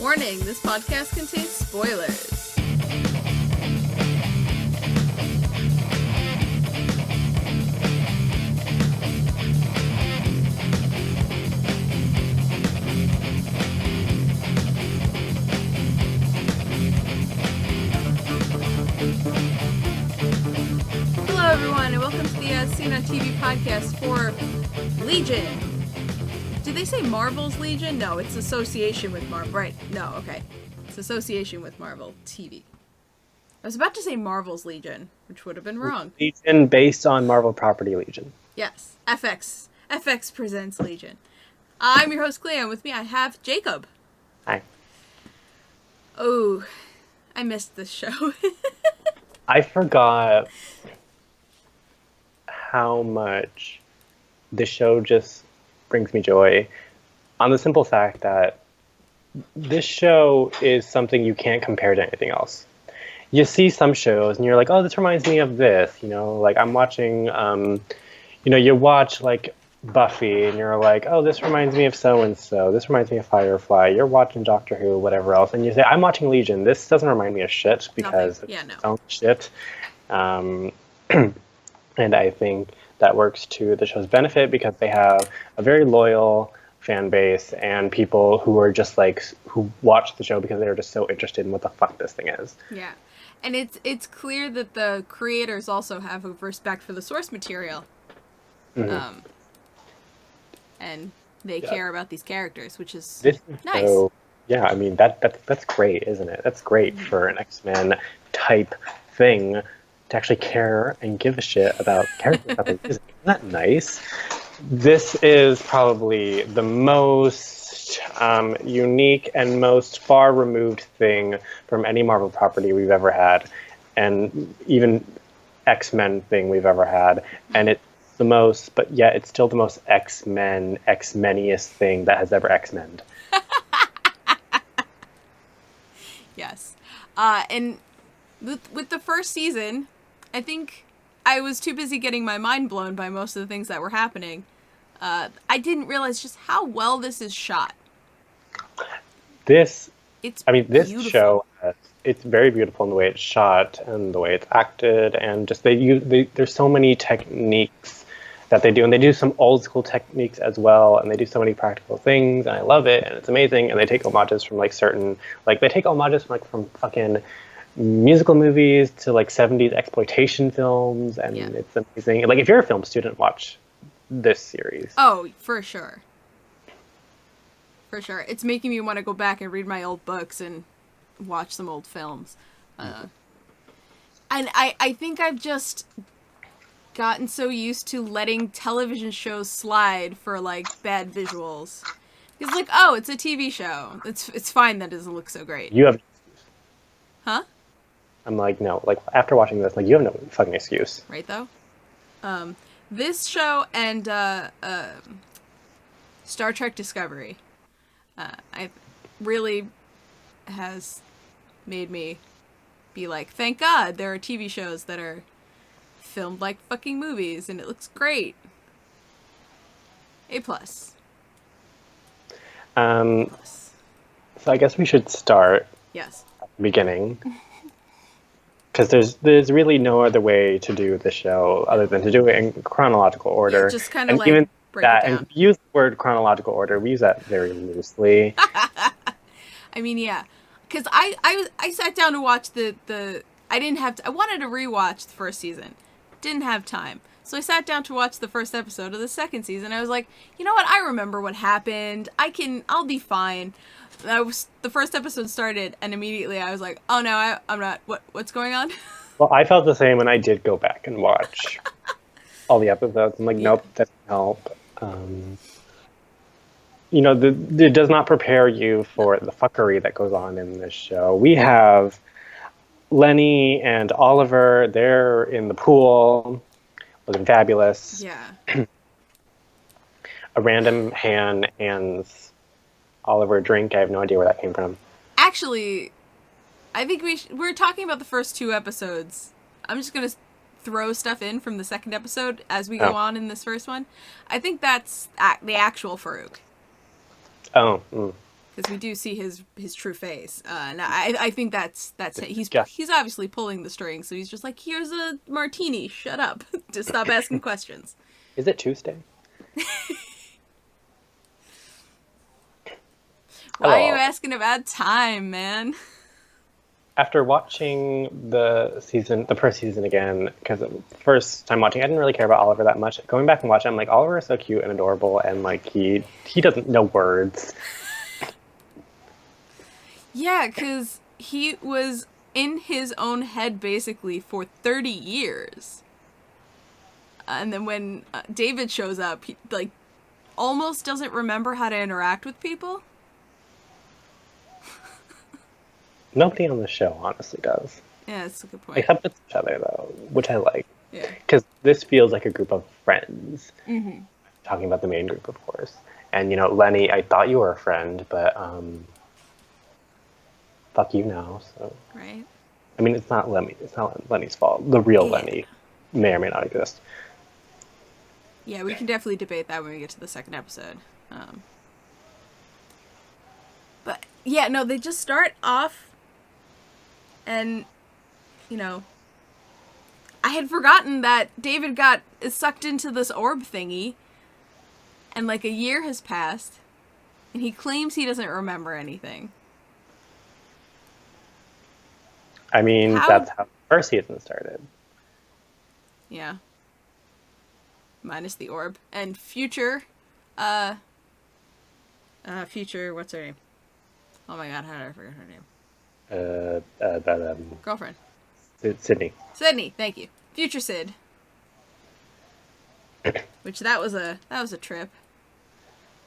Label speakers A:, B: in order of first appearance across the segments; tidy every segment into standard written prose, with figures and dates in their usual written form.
A: Warning, this podcast contains spoilers. Hello everyone, and welcome to the Seen on TV podcast for Legion. Did they say Marvel's Legion? No, it's association with Marvel. Right. No, okay. It's association with Marvel TV. I was about to say Marvel's Legion, which would have been wrong.
B: Legion based on Marvel property Legion.
A: Yes. FX. FX presents Legion. I'm your host, Cleo, and with me I have Jacob.
B: Hi.
A: Oh, I missed this show.
B: I forgot how much this show just brings me joy on the simple fact that this show is something you can't compare to anything else. You see some shows and you're like, oh, this reminds me of this, like I'm watching, you watch like Buffy and you're like, oh, this reminds me of so-and-so, this reminds me of Firefly, you're watching Doctor Who, whatever else, and you say, I'm watching Legion, this doesn't remind me of shit because it's shit. And I think that works to the show's benefit because they have a very loyal fan base and people who are just like, who watch the show because they're just so interested in what the fuck this thing is.
A: Yeah. And it's clear that the creators also have a respect for the source material.
B: Mm-hmm.
A: And they care about these characters, which is nice.
B: So, yeah, I mean, that's great, isn't it? That's great for an X-Men type thing to actually care and give a shit about characters. Isn't that nice? This is probably the most unique and most far removed thing from any Marvel property we've ever had, and even X-Men thing we've ever had. And it's the most, but yet it's still the most X-Men-iest thing that has ever X-Men'd.
A: Yes. And with the first season, I think I was too busy getting my mind blown by most of the things that were happening. I didn't realize just how well this is shot.
B: This
A: beautiful.
B: show, it's very beautiful in the way it's shot and the way it's acted, and just there's so many techniques that they do, and they do some old school techniques as well, and they do so many practical things, and I love it, and it's amazing, and they take homages from from fucking musical movies to like 70s exploitation films, and It's amazing. Like if you're a film student, watch this series.
A: Oh, for sure. For sure. It's making me want to go back and read my old books and watch some old films. And I think I've just gotten so used to letting television shows slide for like bad visuals. It's like, oh, it's a TV show. It's fine that it doesn't look so great.
B: You have...
A: Huh?
B: I'm like, no. Like, after watching this, like, you have no fucking excuse.
A: Right, though? This show and Star Trek Discovery I really has made me be like, thank God there are TV shows that are filmed like fucking movies and it looks great. A+.
B: So I guess we should start
A: at
B: the beginning. Because there's really no other way to do the show other than to do it in chronological order.
A: Yeah, just kind of like
B: even
A: break
B: that,
A: it down.
B: and use the word chronological order. We use that very loosely.
A: I mean, yeah, because I sat down to watch I wanted to rewatch the first season, didn't have time, so I sat down to watch the first episode of the second season. I was like, you know what? I remember what happened. I'll be fine. The first episode started, and immediately I was like, "Oh no, I'm not. What's going on?"
B: Well, I felt the same when I did go back and watch all the episodes. I'm like, nope, that doesn't help. It does not prepare you for the fuckery that goes on in this show. We have Lenny and Oliver. They're in the pool, looking fabulous.
A: Yeah.
B: A random hand hands Oliver a drink. I have no idea where that came from.
A: Actually, I think we're talking about the first two episodes. I'm just going to throw stuff in from the second episode as we go on in this first one. I think that's the actual Farouk.
B: Oh. Mm.
A: because we do see his true face, and I think that's it. He's
B: Yeah.
A: he's obviously pulling the strings, so he's just like, here's a martini, shut up, just stop asking questions.
B: Is it Tuesday?
A: Why are
B: Hello.
A: you asking about time, man?
B: After watching the first season again, because first time watching, I didn't really care about Oliver that much. Going back and watching, I'm like, Oliver is so cute and adorable, and like he doesn't know words.
A: Yeah, because he was in his own head basically for 30 years. And then when David shows up, he like almost doesn't remember how to interact with people.
B: Nobody on the show honestly does,
A: Yeah, that's a good point.
B: except with each other though, which I like.
A: Yeah.
B: Because this feels like a group of friends.
A: Mm-hmm.
B: Talking about the main group, of course. And Lenny, I thought you were a friend, but fuck you now. So
A: Right?
B: I mean, it's not Lenny's fault. The real
A: Yeah.
B: Lenny may or may not exist.
A: Yeah, we can definitely debate that when we get to the second episode. But yeah, no, they just start off and, I had forgotten that David got sucked into this orb thingy and like a year has passed and he claims he doesn't remember anything.
B: I mean, that's how the first season started.
A: Yeah. Minus the orb. And Future, Future, what's her name? Oh my god, how did I forget her name? Girlfriend.
B: Sydney.
A: Sydney, thank you. Future Sid. Which that was a trip.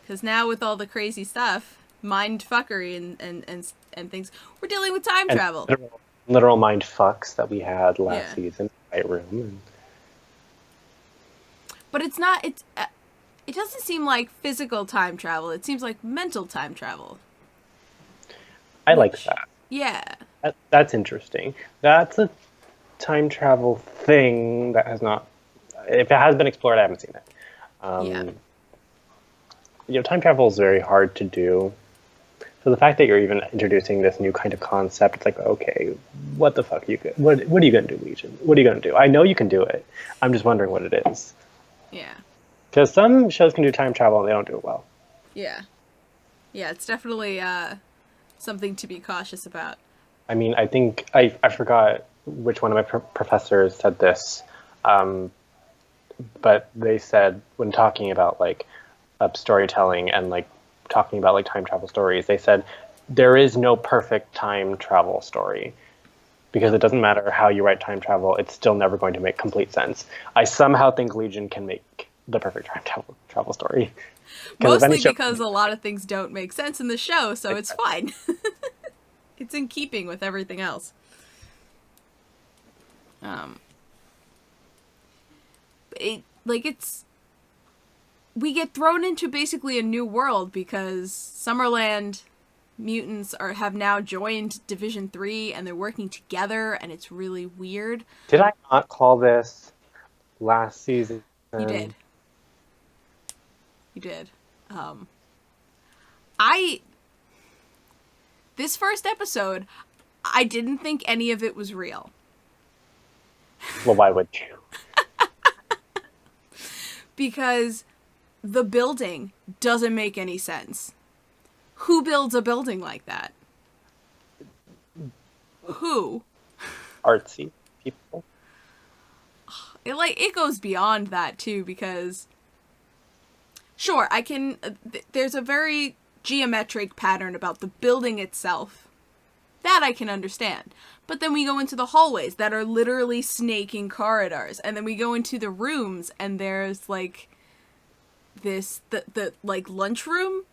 A: Because now with all the crazy stuff, mind fuckery and things, we're dealing with time travel.
B: Literal mind fucks that we had last
A: Yeah.
B: season, White Room. And
A: But it's not. It doesn't seem like physical time travel. It seems like mental time travel.
B: I like that.
A: Yeah.
B: That's interesting. That's a time travel thing that has not. If it has been explored, I haven't seen it. Time travel is very hard to do. So the fact that you're even introducing this new kind of concept, it's like, okay, what the fuck what are you gonna do, Legion? What are you gonna do? I know you can do it. I'm just wondering what it is.
A: Yeah.
B: Because some shows can do time travel and they don't do it well.
A: Yeah. Yeah, it's definitely something to be cautious about.
B: I mean, I think I forgot which one of my professors said this, but they said when talking about like storytelling and like talking about like time travel stories, they said there is no perfect time travel story because it doesn't matter how you write time travel, it's still never going to make complete sense. I somehow think Legion can make the perfect time travel story.
A: Mostly because a lot of things don't make sense in the show, so it's fine. It's in keeping with everything else. We get thrown into basically a new world because Summerland mutants have now joined Division 3 and they're working together and it's really weird.
B: Did I not call this last season?
A: You did. This first episode, I didn't think any of it was real.
B: Well, why would you?
A: Because the building doesn't make any sense. Who builds a building like that? Who?
B: Artsy people.
A: It goes beyond that too, because sure, I can there's a very geometric pattern about the building itself that I can understand. But then we go into the hallways that are literally snaking corridors, and then we go into the rooms and there's like the like lunchroom.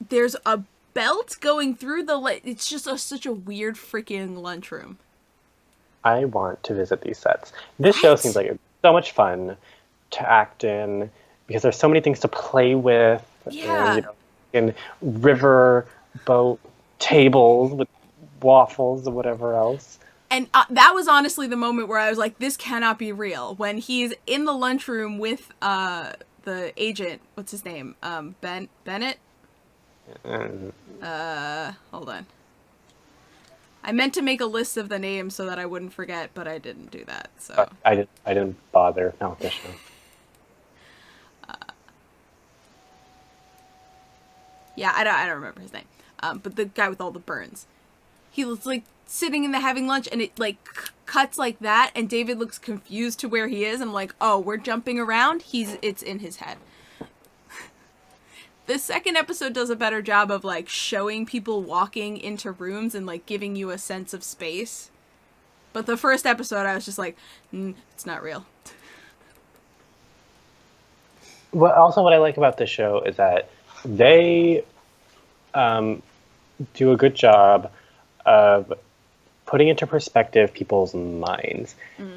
A: There's a belt going through it's just such a weird freaking lunchroom.
B: I want to visit these sets. This show seems like it's so much fun to act in because there's so many things to play with.
A: Yeah.
B: And, in river boat tables with waffles or whatever else.
A: And that was honestly the moment where I was like, this cannot be real. When he's in the lunchroom with the agent, what's his name? Bennett?
B: And
A: Hold on. I meant to make a list of the names so that I wouldn't forget, but I didn't do that. So
B: I didn't bother. Not with this show.
A: yeah, I don't remember his name. But the guy with all the burns, he was like sitting in the having lunch, and it like cuts like that, and David looks confused to where he is. And I'm like, oh, we're jumping around. It's in his head. The second episode does a better job of like showing people walking into rooms and like giving you a sense of space. But the first episode, I was just like, it's not real.
B: Well, also what I like about this show is that they do a good job of putting into perspective people's minds,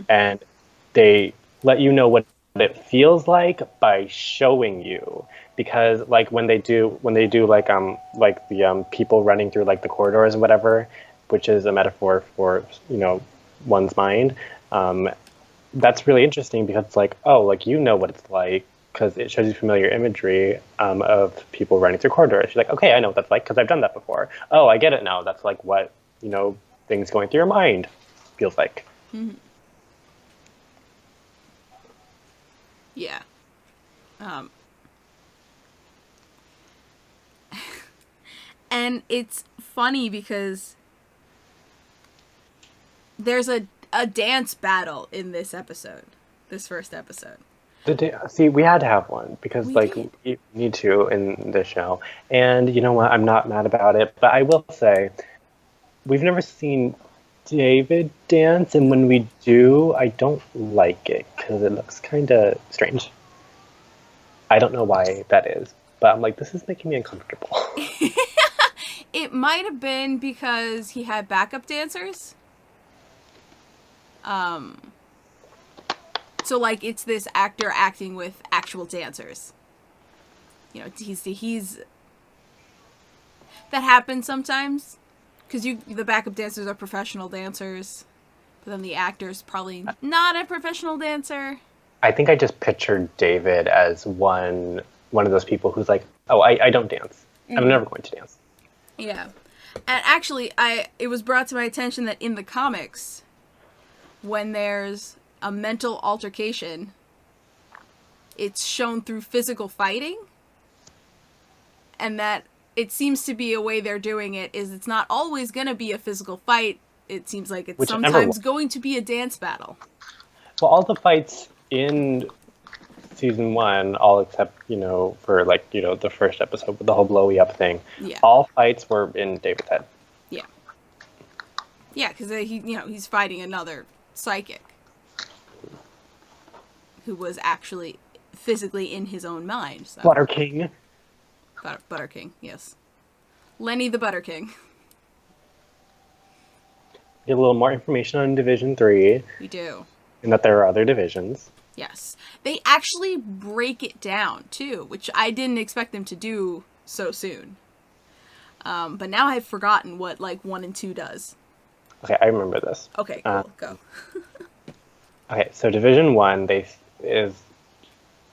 B: and they let you know what it feels like by showing you. Because like when they do like the people running through like the corridors and whatever, which is a metaphor for one's mind, that's really interesting because it's like, oh, like what it's like because it shows you familiar imagery of people running through corridors. You're like, okay, I know what that's like because I've done that before. Oh, I get it now. That's like what things going through your mind feels like.
A: Mm-hmm. Yeah. And it's funny because there's a dance battle in this first episode.
B: See, we had to have one because you need to in this show. And you know what? I'm not mad about it, but I will say we've never seen David dance, and when we do, I don't like it because it looks kind of strange. I don't know why that is, but I'm like, this is making me uncomfortable.
A: It might have been because he had backup dancers. So like it's this actor acting with actual dancers. He's that happens sometimes because the backup dancers are professional dancers, but then the actor's probably not a professional dancer.
B: I think I just pictured David as one of those people who's like, oh, I don't dance. I'm never going to dance.
A: Yeah. And actually, it was brought to my attention that in the comics, when there's a mental altercation, it's shown through physical fighting. And that it seems to be a way they're doing it is it's not always going to be a physical fight. It seems like it's sometimes going to be a dance battle.
B: Well, all the fights in season 1, all except, for the first episode with the whole blowy up thing.
A: Yeah.
B: All fights were in David's head.
A: Yeah. Yeah, because he's fighting another psychic who was actually physically in his own mind. So.
B: Butter King.
A: Butter King, yes. Lenny the Butter King.
B: Get a little more information on Division 3.
A: We do.
B: And that there are other divisions.
A: Yes. They actually break it down, too, which I didn't expect them to do so soon. But now I've forgotten what, 1 and 2 does.
B: Okay, I remember this.
A: Okay, cool. Go.
B: Okay, so Division 1 is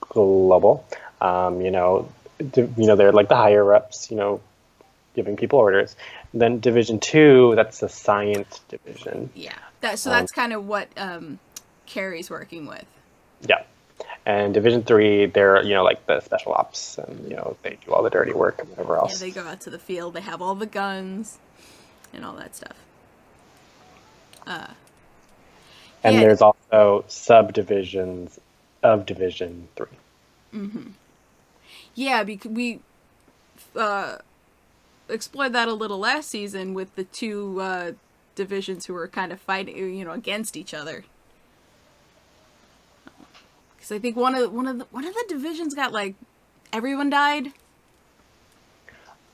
B: global. They're like the higher-ups, giving people orders. Then Division 2, that's the science division.
A: Yeah. That's kind of what Carrie's working with.
B: Yeah. And Division 3, they're, like the special ops, and, they do all the dirty work and whatever else.
A: Yeah, they go out to the field, they have all the guns, and all that stuff.
B: And there's also subdivisions of Division 3.
A: Mm-hmm. Yeah, because we explored that a little last season with the two divisions who were kind of fighting, against each other. Because I think one of the divisions got everyone died.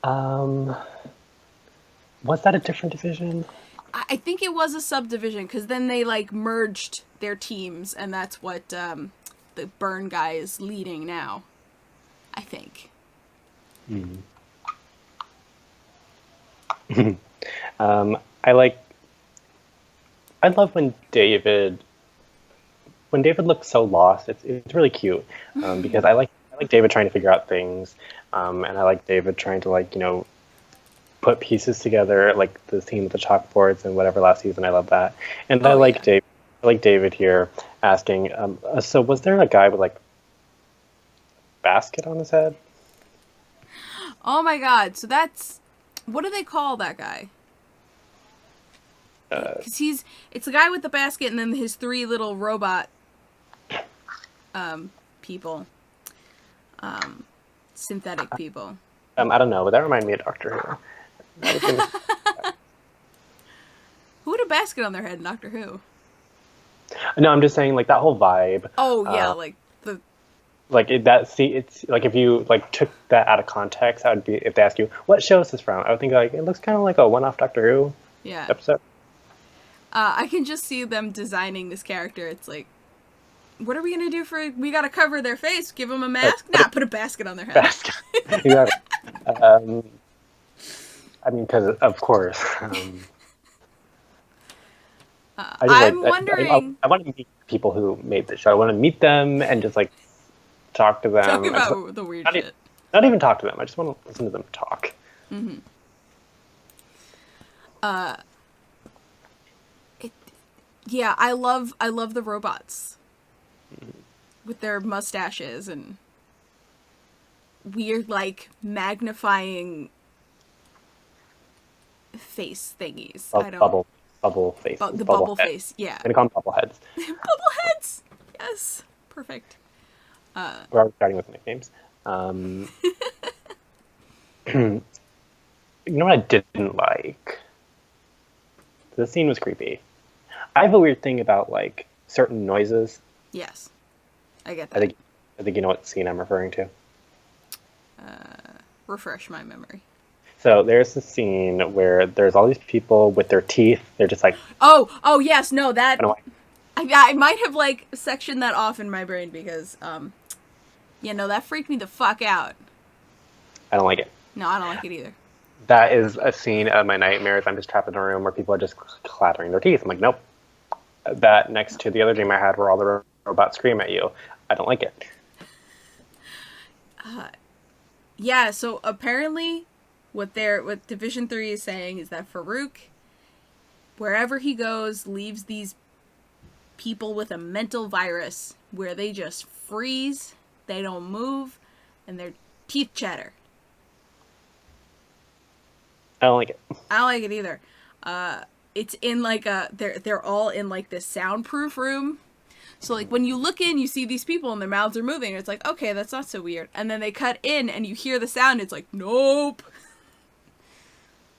B: Was that a different division?
A: I think it was a subdivision because then they merged their teams, and that's what the Burn guy is leading now. I think.
B: I love when David looks so lost. It's really cute because I like like David trying to figure out things, and I like David trying to like put pieces together, like the scene with the chalkboards and whatever last season. I love that, and
A: Oh yeah.
B: I like David here asking. So was there a guy with like basket on his head?
A: Oh my god. So that's what do they call that guy? Because it's the guy with the basket and then his three little robot people, synthetic people.
B: I don't know, but that reminded me of Doctor Who. That was gonna-
A: Who had a basket on their head in Doctor Who?
B: no, I'm just saying like that whole vibe.
A: Oh yeah, like the
B: Like it's like if you like took that out of context, that would be if they ask you what show is this from, I would think like it looks kind of like a one-off Doctor Who
A: yeah.
B: episode.
A: I can just see them designing this character. It's like, what are we gonna do for? We gotta cover their face. Give them a mask. Nah, put a basket on their head.
B: Basket. Exactly. I mean, because of course.
A: I'm wondering.
B: I want to meet people who made the show. I want to meet them and just like talk to them.
A: Talk about the weird shit.
B: Not even talk to them. I just want to listen to them talk.
A: Mm-hmm. Yeah, I love the robots with their mustaches and weird like magnifying face thingies. I don't
B: Bubble face.
A: the bubble face. Yeah.
B: I'm gonna call them bubble heads.
A: Bubble heads. Yes. Perfect.
B: We're starting with nicknames. You know what I didn't like? The scene was creepy. I have a weird thing about like certain noises.
A: Yes. I get that.
B: I think you know what scene I'm referring to.
A: Refresh my memory.
B: So there's a scene where there's all these people with their teeth. They're just like,
A: Oh yes, no, that
B: I don't know
A: I might have like sectioned that off in my brain because yeah, no, that freaked me the fuck out.
B: I don't like it.
A: No, I don't like it either.
B: That is a scene of my nightmares. I'm just trapped in a room where people are just clattering their teeth. I'm like, nope. That next to the other dream I had where all the robots scream at you. I don't like it.
A: Yeah, so apparently what Division 3 is saying is that Farouk, wherever he goes, leaves these people with a mental virus where they just freeze, they don't move, and their teeth chatter.
B: I don't like it.
A: I don't like it either. It's in like they're all in like this soundproof room. So like when you look in, you see these people and their mouths are moving. And it's like, okay, that's not so weird. And then they cut in and you hear the sound. It's like, nope.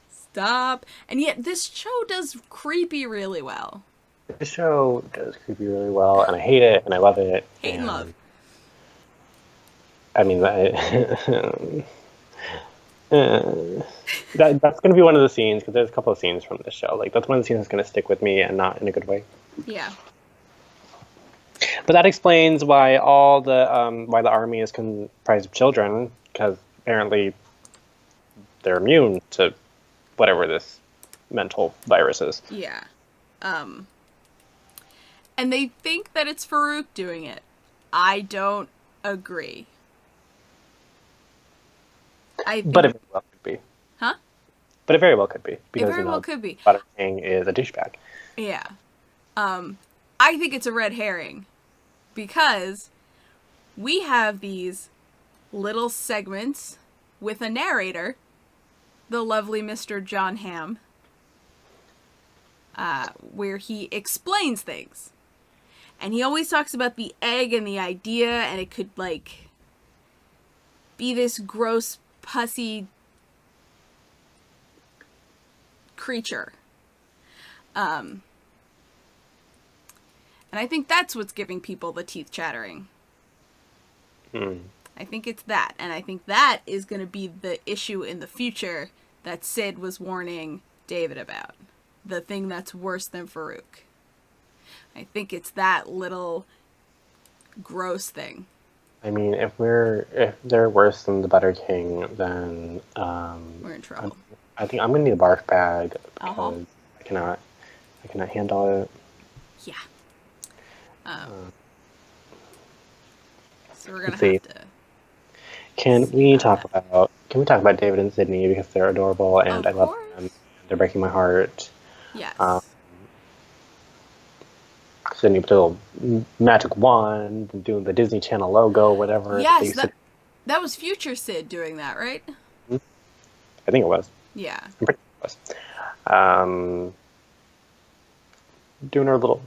A: Stop. And yet this show does creepy really well.
B: The show does creepy really well, and I hate it, and I love it.
A: Hate and love.
B: I mean, that's going to be one of the scenes, because there's a couple of scenes from this show. Like, that's one of the scenes that's going to stick with me, and not in a good way.
A: Yeah.
B: But that explains why why the army is comprised of children, because apparently they're immune to whatever this mental virus is.
A: Yeah. And they think that it's Farouk doing it. I don't agree.
B: But it very well could be.
A: Huh?
B: But it very well could be. Because,
A: it very well could be.
B: Butter King is a douchebag.
A: Yeah. I think it's a red herring. Because we have these little segments with a narrator, the lovely Mr. John Hamm, where he explains things. And he always talks about the egg and the idea, and it could, like, be this gross, pussy creature. And I think that's what's giving people the teeth chattering. I think it's that. And I think that is going to be the issue in the future that Sid was warning David about. The thing that's worse than Farouk. I think it's that little gross thing.
B: I mean, if they're worse than the Butter King, then
A: we're in trouble.
B: I think I'm gonna need a barf bag because I cannot handle it.
A: Yeah. So we're gonna have to
B: Can we talk about David and Sydney because they're adorable and
A: Of
B: I love
A: course.
B: them. They're breaking my heart. Um,
A: Yes.
B: Sydney with a little magic wand and doing the Disney Channel logo, whatever that they
A: Yes,
B: used to.
A: that was future Sid doing that, right?
B: I think it was.
A: Yeah.
B: I'm pretty sure it was. Doing her little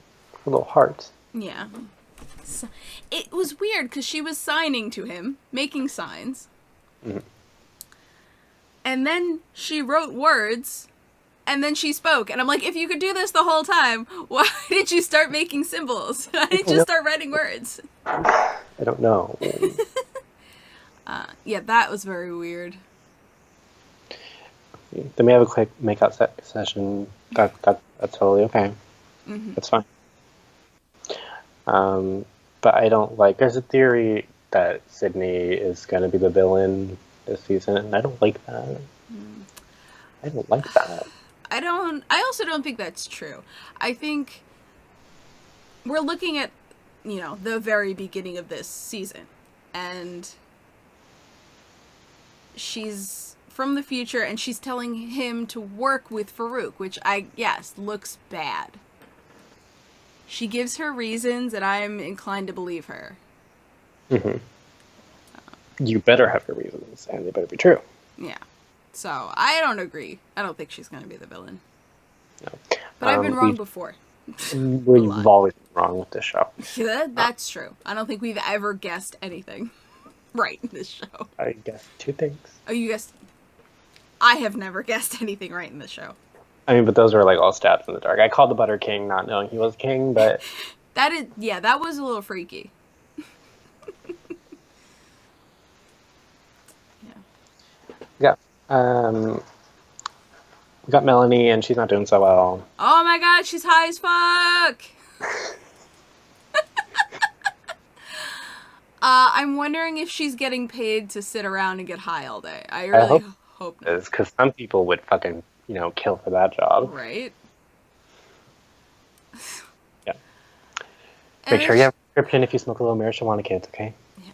B: heart.
A: Yeah. So, it was weird because she was signing to him, making signs.
B: Mhm.
A: And then she wrote words, and then she spoke. And I'm like, if you could do this the whole time, why did you start making symbols? Why didn't you start writing words?
B: I don't know.
A: Yeah, that was very weird.
B: Then we have a quick make-out session. That's totally okay.
A: Mm-hmm.
B: That's fine. But I don't like. There's a theory that Sydney is going to be the villain this season, and I don't like that. I don't like that.
A: I also don't think that's true. I think we're looking at, the very beginning of this season. And she's from the future and she's telling him to work with Farouk, which looks bad. She gives her reasons and I'm inclined to believe her.
B: Mm-hmm. You better have your reasons, and they better be true.
A: Yeah. So, I don't agree. I don't think she's going to be the villain.
B: No.
A: But I've been wrong before.
B: We've always been wrong with this show.
A: That's true. I don't think we've ever guessed anything right in this show.
B: I guess two things.
A: Oh, you guessed... I have never guessed anything right in this show.
B: I mean, but those were like all stabs in the dark. I called the Butter King not knowing he was king, but...
A: That was a little freaky.
B: Yeah. We got Melanie, and she's not doing so well.
A: Oh my god, she's high as fuck! I'm wondering if she's getting paid to sit around and get high all day. I really hope not.
B: Because some people would fucking, kill for that job.
A: Right?
B: Yeah. Make sure you have a prescription if you smoke a little marijuana, kids, okay?
A: Yeah.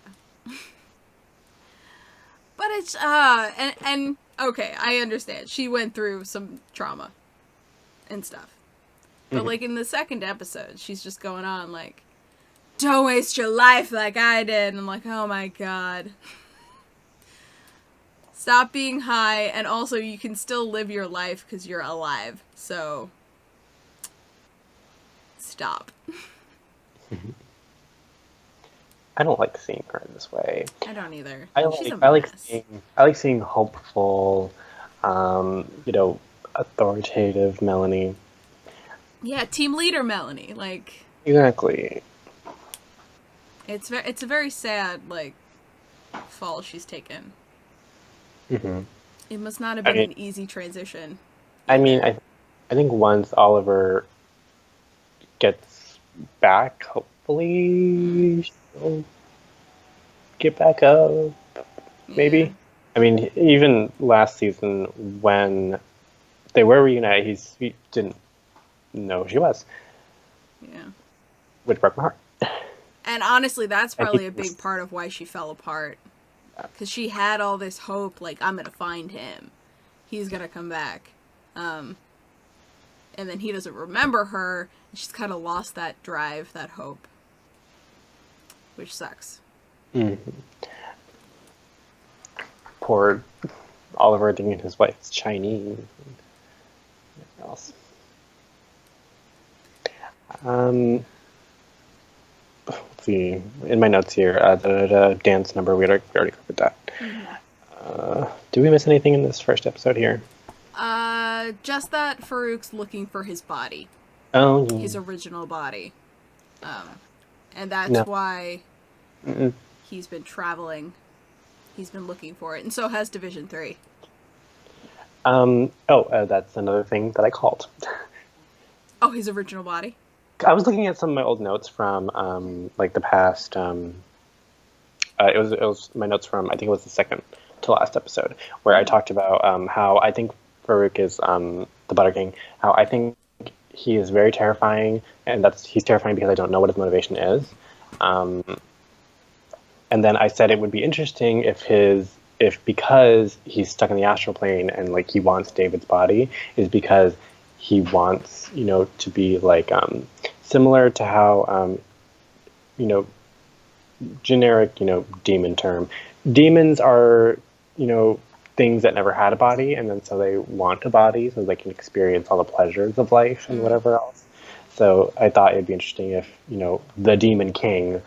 A: But it's, and okay, I understand. She went through some trauma and stuff. But, like, in the second episode, she's just going on, like, don't waste your life like I did. And I'm like, oh my god. Stop being high, and also you can still live your life because you're alive. So, stop.
B: I don't like seeing her this way.
A: I don't either.
B: I like seeing hopeful, authoritative Melanie.
A: Yeah, team leader Melanie. Like,
B: Exactly.
A: it's a very sad, like, fall she's taken.
B: Mm-hmm.
A: It must not have been an easy transition.
B: I mean, I think once Oliver gets back, hopefully she'll get back up. Maybe.
A: Yeah.
B: I mean, even last season when they were reunited, he didn't know who she was,
A: Yeah.
B: which broke my heart.
A: And honestly, that's probably a big part of why she fell apart. Because she had all this hope, like, I'm gonna find him. He's gonna come back. And then he doesn't remember her, and she's kind of lost that drive, that hope. Which sucks.
B: Mm-hmm. Poor Oliver thinking his wife's Chinese. What else? Let's see. In my notes here, the dance number, we already covered that.
A: Mm-hmm.
B: Did we miss anything in this first episode here?
A: Just that Farouk's looking for his body.
B: Oh, yeah.
A: His original body. And that's why he's been traveling. He's been looking for it. And so has Division 3.
B: That's another thing that I called.
A: Oh, his original body?
B: I was looking at some of my old notes from like the past. It was my notes from, I think it was the second to last episode, where I talked about how I think Farouk is the Butter King. How I think he is very terrifying, and he's terrifying because I don't know what his motivation is. And then I said it would be interesting if because he's stuck in the astral plane and like he wants David's body is because he wants, to be like similar to how you know generic, demon term. Demons are, things that never had a body, and then so they want a body so they can experience all the pleasures of life and whatever else. So I thought it'd be interesting if, the Demon King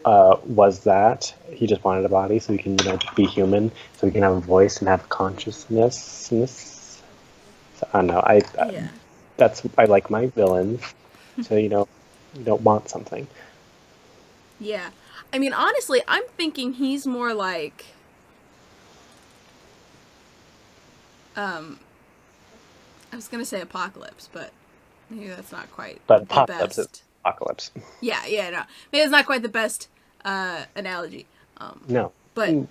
B: was that. He just wanted a body so he can, be human, so he can have a voice and have consciousness. So I don't know.
A: Yeah.
B: I like my villains. So, you don't want something.
A: Yeah. I mean, honestly, I'm thinking he's more like I was gonna say Apocalypse, but maybe that's not quite
B: But
A: the
B: Apocalypse is
A: best.
B: Apocalypse.
A: Yeah, no. Maybe it's not quite the best analogy.
B: No.
A: But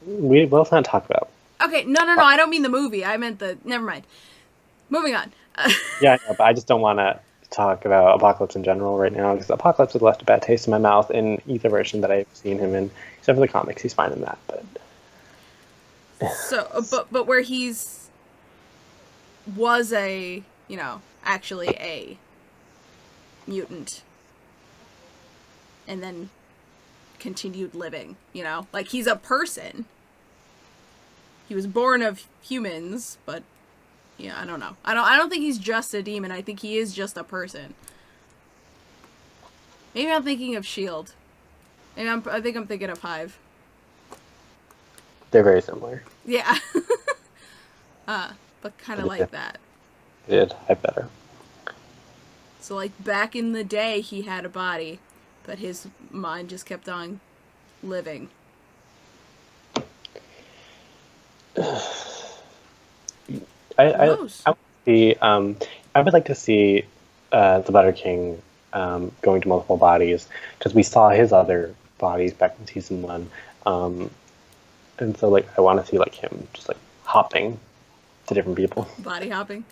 B: Let's not talk about.
A: okay, no, I don't mean the movie. I meant the. Never mind. Moving on.
B: Yeah, I know, but I just don't want to talk about Apocalypse in general right now because Apocalypse has left a bad taste in my mouth in either version that I've seen him in. Except for the comics, he's fine in that. But
A: So, but where he's was a actually a mutant, and then continued living. Like he's a person. He was born of humans, but I don't know. I don't think he's just a demon. I think he is just a person. Maybe I'm thinking of Shield. Maybe I think I'm thinking of Hive.
B: they're very similar.
A: Yeah. But kind of like that.
B: Did I better?
A: So like back in the day, he had a body, but his mind just kept on living.
B: I
A: knows?
B: would see. I would like to see the Butter King going to multiple bodies because we saw his other bodies back in season 1, and so like I want to see like him just like hopping to different people.
A: Body hopping.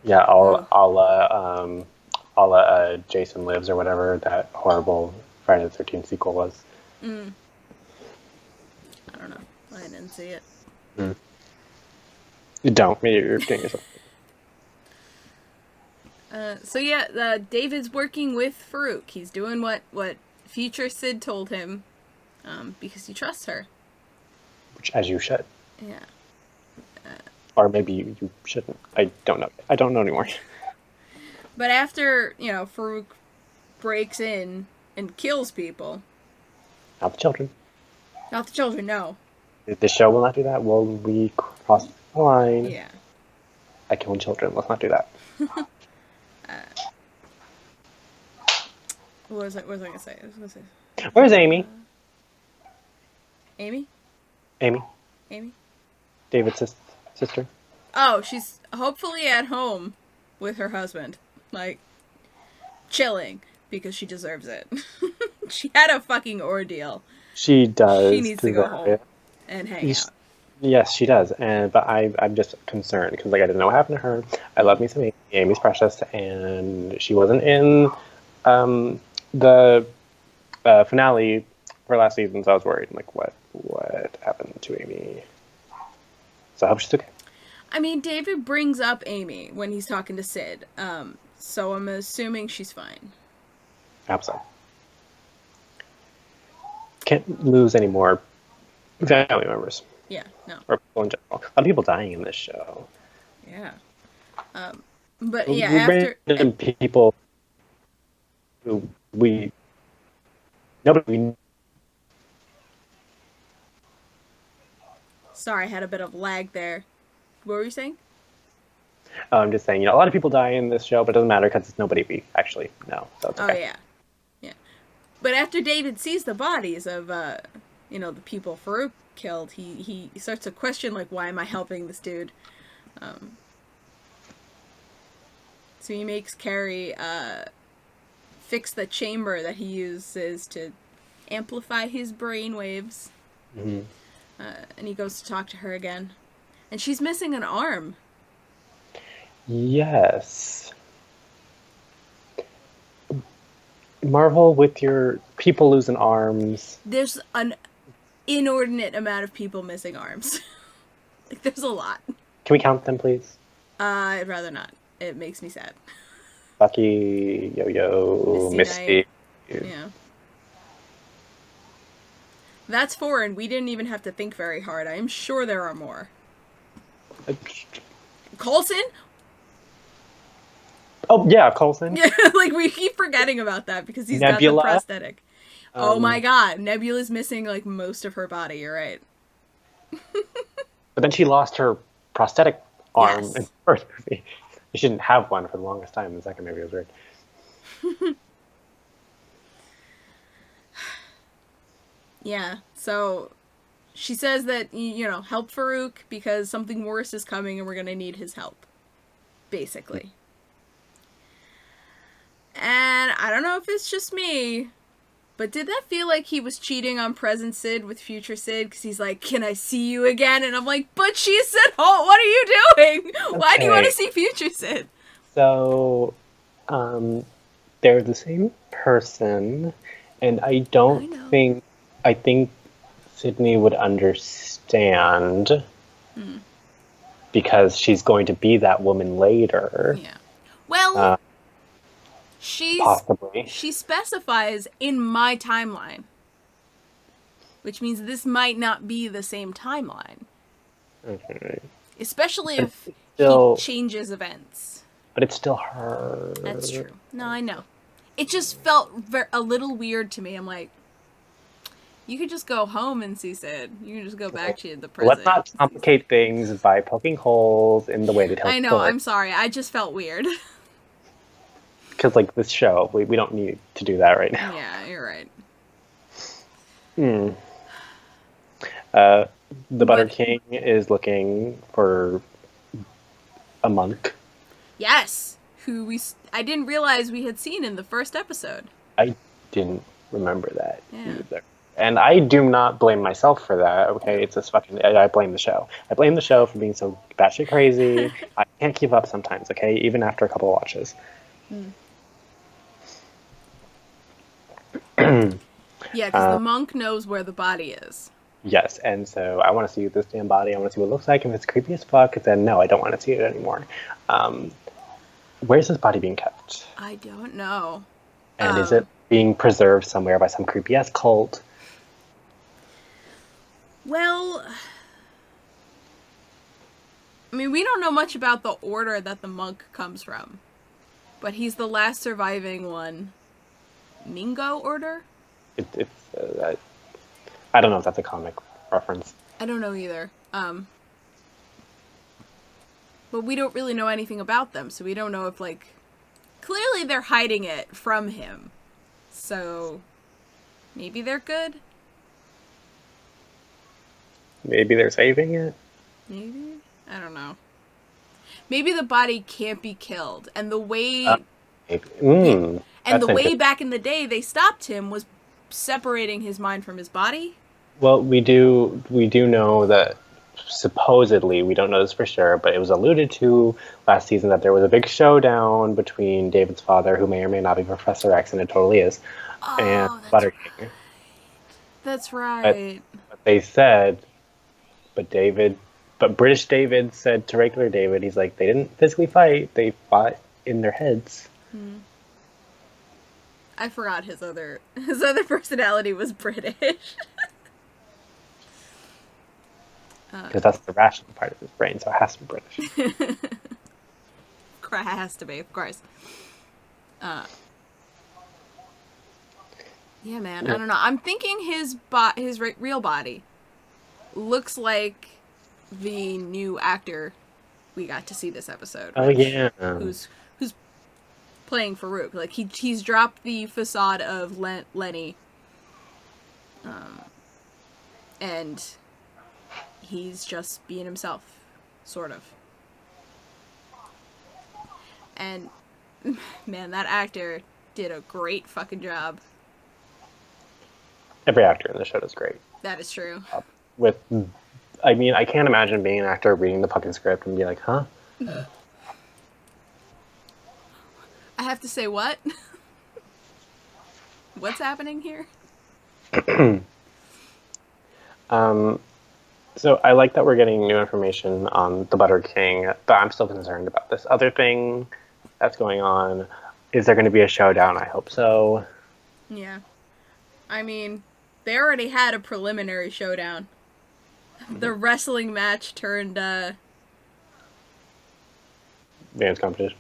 B: Yeah,
A: Oh.
B: all Jason Lives or whatever that horrible Friday the 13th sequel was.
A: I don't know. I didn't see it.
B: You don't. You're doing yourself.
A: So yeah, David's working with Farouk. He's doing what future Sid told him, because he trusts her.
B: Which, as you should.
A: Yeah.
B: Or maybe you shouldn't. I don't know. I don't know anymore.
A: But after Farouk breaks in and kills people,
B: Not the children.
A: not the children, no.
B: The show will not do that. Will we cross the line?
A: Yeah.
B: I kill children. Let's not do that.
A: What was I gonna say?
B: Where's Amy?
A: Amy?
B: Amy,
A: Amy?
B: David's sister.
A: Oh, she's hopefully at home with her husband. Like, chilling. Because she deserves it. She had a fucking ordeal.
B: She does.
A: She needs to go
B: deserve
A: home
B: it.
A: and hang out.
B: Yes, she does. But I'm just concerned because like I didn't know what happened to her. I love me some Amy. Amy's precious, and she wasn't in the finale for last season, so I was worried. Like, what happened to Amy? So I hope she's okay.
A: I mean, David brings up Amy when he's talking to Sid, so I'm assuming she's fine.
B: I hope so. Can't lose any more family members.
A: Yeah, no.
B: Or people in general. A lot of people dying in this show.
A: Yeah. But yeah, after...
B: Random people who nobody we
A: Sorry, I had a bit of lag there. What were you saying?
B: I'm just saying, a lot of people die in this show, but it doesn't matter because it's nobody we actually know. So it's okay.
A: Oh, yeah. Yeah. But after David sees the bodies of, the people Farouk killed, he starts to question, like, why am I helping this dude? So he makes Carrie, fix the chamber that he uses to amplify his brainwaves.
B: Mm-hmm.
A: And he goes to talk to her again. And she's missing an arm.
B: Yes. Marvel with your people losing arms.
A: There's an inordinate amount of people missing arms. Like, there's a lot.
B: Can we count them, please?
A: I'd rather not. It makes me sad.
B: Bucky, Yo-Yo,
A: Misty
B: Misty.
A: Yeah. That's 4, and we didn't even have to think very hard. I am sure there are more. Coulson?
B: Oh, yeah, Coulson.
A: Yeah, like, we keep forgetting about that because he's
B: Nebula.
A: got the prosthetic. Oh my god, Nebula's missing, like, most of her body, you're right.
B: But then she lost her prosthetic arm
A: Yes.
B: in the first movie. She didn't have one for the longest time. In the second movie, it was weird.
A: Yeah, so she says that, help Farouk because something worse is coming and we're gonna need his help. Basically. And I don't know if it's just me, but did that feel like he was cheating on present Sid with future Sid? Because he's like, can I see you again? And I'm like, but she said, oh, what are you doing? Why do you want to see future Sid?
B: So, they're the same person, and I don't
A: I know.
B: think... I think Sydney would understand because she's going to be that woman later.
A: Yeah. Well,
B: Possibly.
A: she specifies in my timeline, which means this might not be the same timeline.
B: Okay.
A: Especially if
B: Still,
A: he changes events.
B: but it's still her.
A: That's true. No, I know. It just felt a little weird to me. I'm like, you could just go home and see Sid. You can just go back to the present.
B: Let's not complicate things by poking holes in the way to tell
A: I know,
B: story.
A: I'm sorry. I just felt weird.
B: Because, like, this show, we don't need to do that right now.
A: Yeah, you're right.
B: The Butter King is looking for a monk.
A: Yes! Who I didn't realize we had seen in the first episode.
B: I didn't remember that
A: Yeah.
B: either. And I do not blame myself for that, okay? It's just fucking... I blame the show. I blame the show for being so batshit crazy. I can't keep up sometimes, okay? Even after a couple of watches.
A: Yeah, because the monk knows where the body is.
B: Yes, and so I want to see this damn body. I want to see what it looks like. If it's creepy as fuck, then no, I don't want to see it anymore. Where's this body being kept?
A: I don't know.
B: And is it being preserved somewhere by some creepy-ass cult?
A: Well, I mean, we don't know much about the order that the monk comes from. But he's the last surviving one. Mingo order?
B: I don't know if that's a comic reference.
A: I don't know either. But we don't really know anything about them, so we don't know if, like... Clearly they're hiding it from him. So... Maybe they're good?
B: Maybe they're saving it?
A: Maybe? I don't know. Maybe the body can't be killed, and the way...
B: Maybe.
A: And the way back in the day they stopped him was separating his mind from his body.
B: Well, we do know that supposedly, we don't know this for sure, but it was alluded to last season that there was a big showdown between David's father, who may or may not be Professor X, and it totally is, and
A: that's
B: Butter
A: right.
B: King.
A: That's right.
B: But they said, but British David said to regular David, he's like, they didn't physically fight, they fought in their heads.
A: I forgot his other personality was British.
B: Because that's the rational part of his brain, so it has to be British.
A: Has to be, of course. Yeah, man. I don't know. I'm thinking his real body looks like the new actor we got to see this episode.
B: Oh yeah.
A: Who's playing Farouk? Like he's dropped the facade of Lenny, and he's just being himself, sort of. And man, that actor did a great fucking job.
B: Every actor in the show does great.
A: That is true.
B: I mean, I can't imagine being an actor reading the fucking script and be like, huh?
A: I have to say what? What's happening here?
B: So I like that we're getting new information on the Butter King, but I'm still concerned about this other thing that's going on. Is there going to be a showdown? I hope so.
A: Yeah. I mean, they already had a preliminary showdown. The wrestling match turned,
B: Dance competition.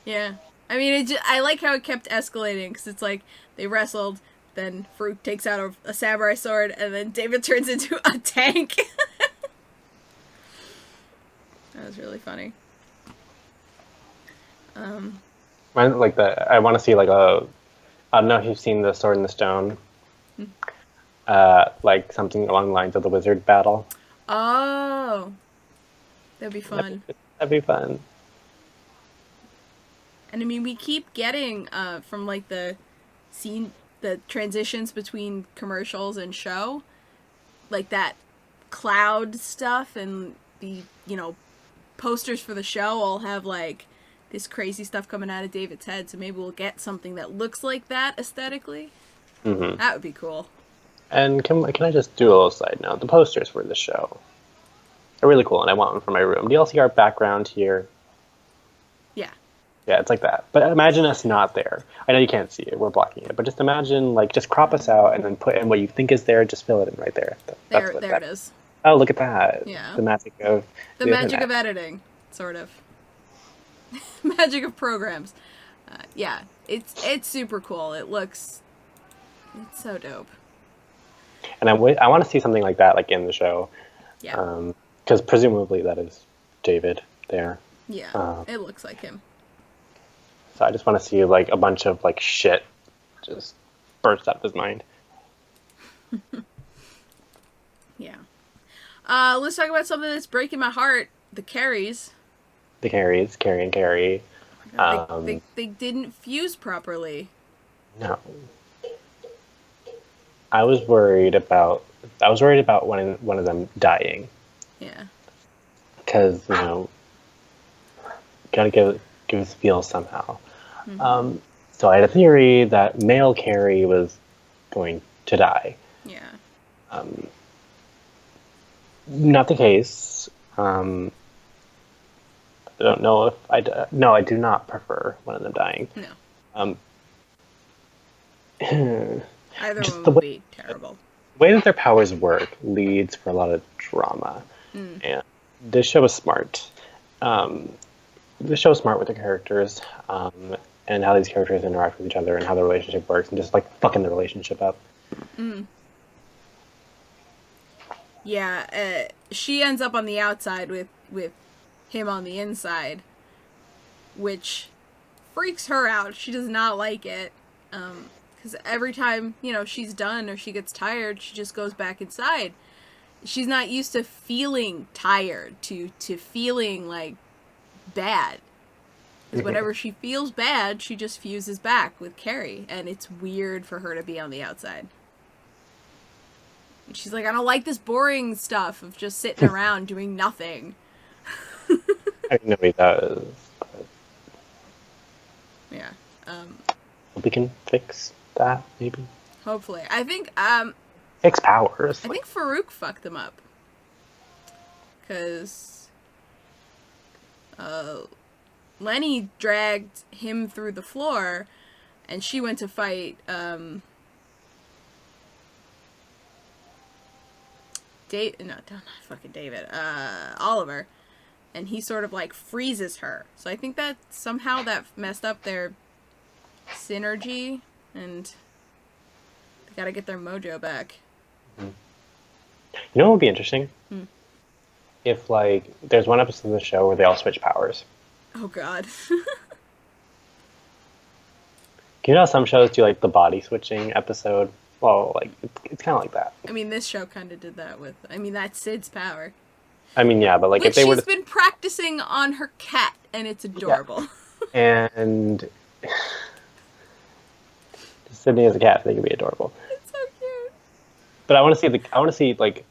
A: yeah. I mean, I like how it kept escalating, because it's like, they wrestled, then Farouk takes out a samurai sword, and then David turns into a tank. That was really funny.
B: I want to see like I don't know if you've seen the Sword in the Stone. Like something along the lines of the wizard battle.
A: Oh. That'd be fun.
B: That'd be fun.
A: And I mean, we keep getting, from like the transitions between commercials and show, like that cloud stuff, and the, posters for the show all have like this crazy stuff coming out of David's head, so maybe we'll get something that looks like that aesthetically.
B: Mm-hmm.
A: That would be cool.
B: And can I just do a little side note? The posters for the show are really cool, and I want one for my room. Do you all see our background here?
A: Yeah.
B: Yeah, it's like that. But imagine us not there. I know you can't see it. We're blocking it. But just imagine, like, just crop us out and then put in what you think is there. Just fill it in right there.
A: There it is.
B: Oh, look at that.
A: Yeah.
B: The magic of
A: the magic of editing, sort of. Magic of programs. Yeah, it's super cool. It's so dope.
B: And I want to see something like that, like, in the show.
A: Yeah.
B: Because presumably that is David there.
A: Yeah, it looks like him.
B: So I just want to see, like, a bunch of, like, shit just burst out of his mind.
A: Yeah. Let's talk about something that's breaking my heart. The Carries.
B: The Carries, Carrie and Carrie.
A: They didn't fuse properly.
B: No. I was worried about one of them dying.
A: Yeah.
B: Because, gotta give us feel somehow.
A: Mm-hmm.
B: So I had a theory that male Carrie was going to die.
A: Yeah.
B: Not the case. I don't know if no, I do not prefer one of them dying.
A: No. Either
B: just
A: one
B: the
A: would
B: way,
A: be terrible.
B: The way that their powers work leads for a lot of drama. And this show is smart. The show is smart with the characters, and how these characters interact with each other and how the relationship works, and just like fucking the relationship up.
A: Yeah, she ends up on the outside with him on the inside, which freaks her out. She does not like it, because every time, she's done or she gets tired, she just goes back inside. She's not used to feeling tired, to feeling, like, bad. Because whenever she feels bad, she just fuses back with Carrie, and it's weird for her to be on the outside. And she's like, I don't like this boring stuff of just sitting around doing nothing.
B: I know he does.
A: Yeah.
B: We can fix that, maybe.
A: Hopefully. I think,
B: Fix powers.
A: I think Farouk fucked them up. Because, Lenny dragged him through the floor, and she went to fight, not fucking David, Oliver, and he sort of, like, freezes her. So I think that somehow that messed up their synergy, and they gotta get their mojo back.
B: You know what would be interesting? If, like, there's one episode of the show where they all switch powers.
A: Oh, God.
B: You know how some shows do, like, the body switching episode? Well, like, it's kind of like that.
A: I mean, this show kind of did that with... I mean, that's Sid's power.
B: I mean, yeah, but, like,
A: which
B: if they were
A: she's been practicing on her cat, and it's adorable.
B: Yeah. And... Sydney as a cat, I think it'd be adorable.
A: It's so cute.
B: But I want to see like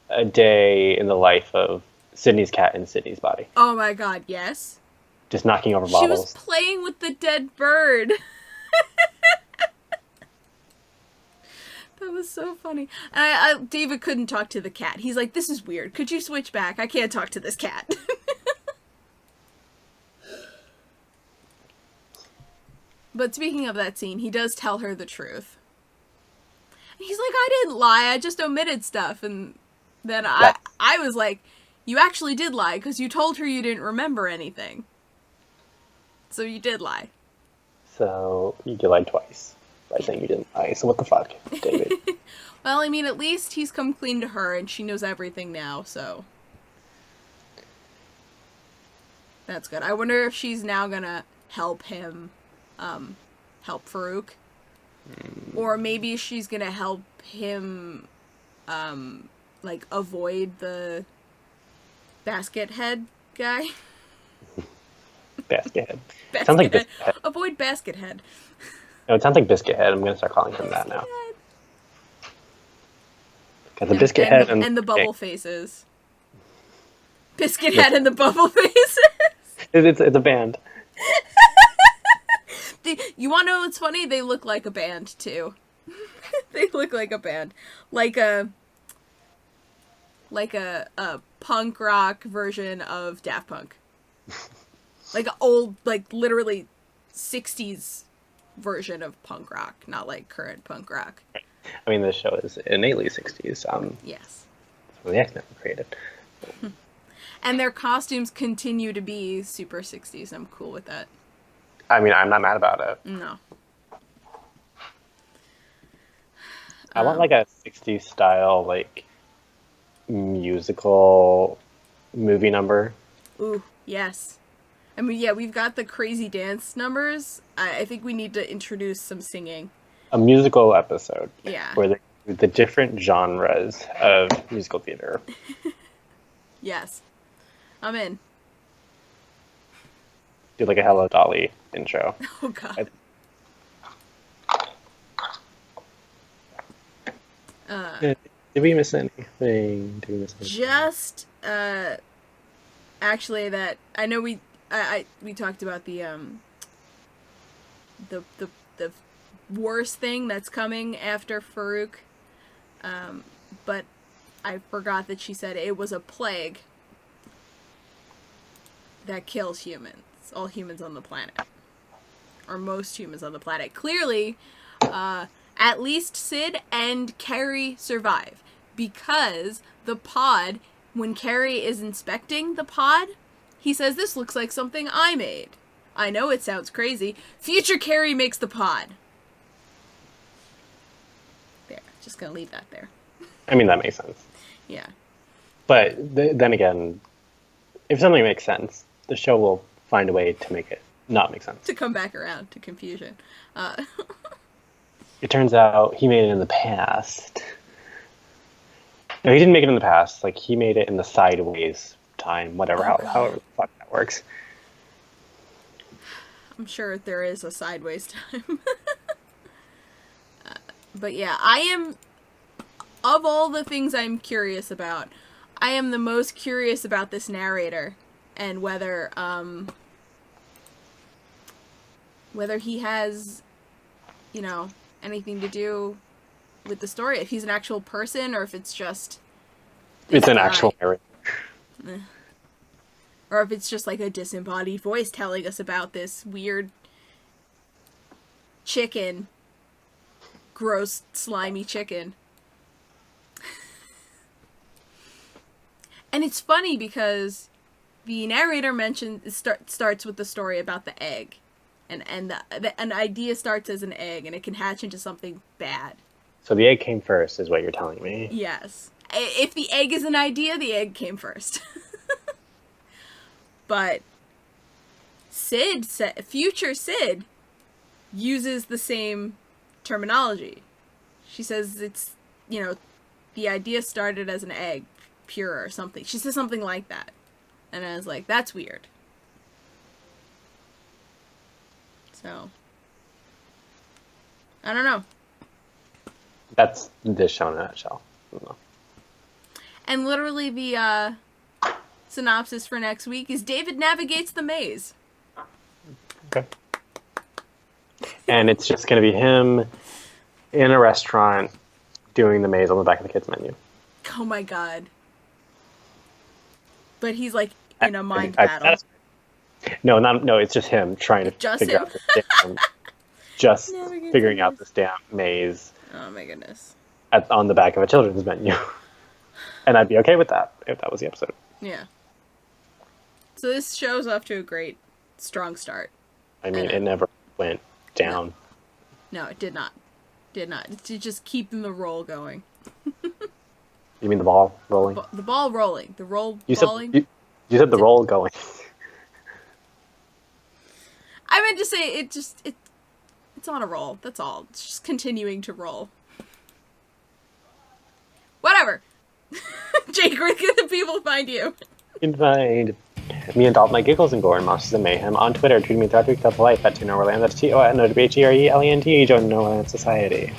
B: a day in the life of Sydney's cat in Sydney's body.
A: Oh my God, yes.
B: just knocking over
A: She
B: bottles.
A: was playing with the dead bird. That was so funny. And David couldn't talk to the cat. He's like, this is weird. Could you switch back? I can't talk to this cat. But speaking of that scene, he does tell her the truth. He's like, I didn't lie. I just omitted stuff. And then I was like, you actually did lie because you told her you didn't remember anything. So you did lie.
B: So you lied twice by saying you didn't lie. So what the fuck, David?
A: Well, I mean, at least he's come clean to her and she knows everything now, so. That's good. I wonder if she's now gonna help him, help Farouk. Or maybe she's gonna help him, like, avoid the basket head guy.
B: Basket head. Sounds like Biscuit Head.
A: Avoid basket head.
B: No, it sounds like Biscuit Head. I'm gonna start calling him that now. Got the Biscuit Head and
A: the bubble faces. Biscuit Head and the bubble faces.
B: It's a band.
A: You want to know what's funny? They look like a band too. They look like a band, like a punk rock version of Daft Punk, like an old, like literally 60s version of punk rock, not like current punk rock.
B: I mean, this show is innately 60s.
A: Yes.
B: When the X-Men were created.
A: And their costumes continue to be super 60s. I'm cool with that.
B: I mean, I'm not mad about it.
A: No.
B: I want like a 60s style, like, musical movie number.
A: Ooh, yes. I mean, yeah, we've got the crazy dance numbers. I think we need to introduce some singing.
B: A musical episode.
A: Yeah.
B: Where the different genres of musical theater.
A: Yes. I'm in.
B: Do like a Hello Dolly intro.
A: Oh, God.
B: Did we miss anything? Did we miss anything?
A: Just, actually that, I know we talked about the worst thing that's coming after Farouk, but I forgot that she said it was a plague that kills humans, all humans on the planet, or most humans on the planet. Clearly, at least Sid and Carrie survive, because the pod, when Carrie is inspecting the pod, he says, this looks like something I made. I know it sounds crazy. Future Carrie makes the pod. There, just gonna leave that there.
B: I mean, that makes sense.
A: Yeah.
B: But then again, if something makes sense, the show will find a way to make it not make sense.
A: To come back around to confusion.
B: It turns out he made it in the past. No, he didn't make it in the past. Like, he made it in the sideways time, whatever, however the fuck that works.
A: I'm sure there is a sideways time. But yeah, I am, of all the things I'm curious about, I am the most curious about this narrator and whether he has, you know, anything to do with the story. If he's an actual person or if it's just...
B: It's an actual narrator.
A: Or if it's just like a disembodied voice telling us about this weird chicken. Gross, slimy chicken. And it's funny because the narrator starts with the story about the egg. And an idea starts as an egg and it can hatch into something bad.
B: So the egg came first, is what you're telling me.
A: Yes. If the egg is an idea, the egg came first. But future Sid uses the same terminology. She says it's, you know, the idea started as an egg, pure or something. She says something like that. And I was like, that's weird. So, I don't know.
B: That's this show in a nutshell. I don't know.
A: And literally the synopsis for next week is David navigates the maze.
B: Okay. And it's just going to be him in a restaurant doing the maze on the back of the kids' menu.
A: Oh my god. But he's like in a mind
B: I-
A: battle.
B: No, it's just him trying to
A: Just
B: figure
A: him?
B: out this damn, just
A: Never gets
B: figuring out
A: this.
B: this damn maze
A: Oh my goodness.
B: on the back of a children's menu. And I'd be okay with that if that was the episode.
A: Yeah. So this show's off to a great, strong start.
B: I mean, it never went down.
A: No, it did not. Did not. It's just keeping the roll going.
B: You mean the ball rolling?
A: The ball rolling. The roll
B: You
A: balling.
B: said you said the roll going.
A: I meant to say it's on a roll. That's all. It's just continuing to roll. Whatever. Jake, where can the people find you?
B: You can find me and Dalton, my Giggles and Gore and Monsters and Mayhem on Twitter. Tweet me throughout the life at ToNowhereLand. That's TONOWHERELAND. Join the Nowhereland Society.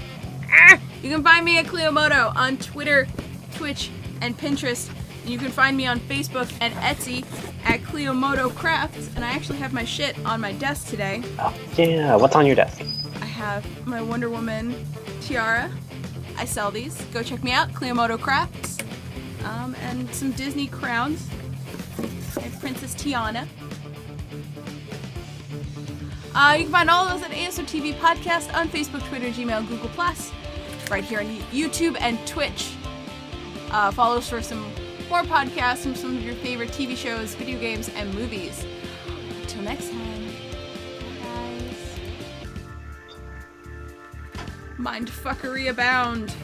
A: You can find me at Cleomoto on Twitter, Twitch, and Pinterest. And you can find me on Facebook and Etsy at Cleomoto Crafts. And I actually have my shit on my desk today.
B: Oh, yeah. What's on your desk?
A: I have my Wonder Woman tiara. I sell these. Go check me out, Cleomoto Crafts. And some Disney crowns. I have Princess Tiana. You can find all of those at ASO TV Podcast on Facebook, Twitter, Gmail, Google+, right here on YouTube and Twitch. Follow us for some more podcasts from some of your favorite TV shows, video games, and movies. Until next time, guys. Mindfuckery abound.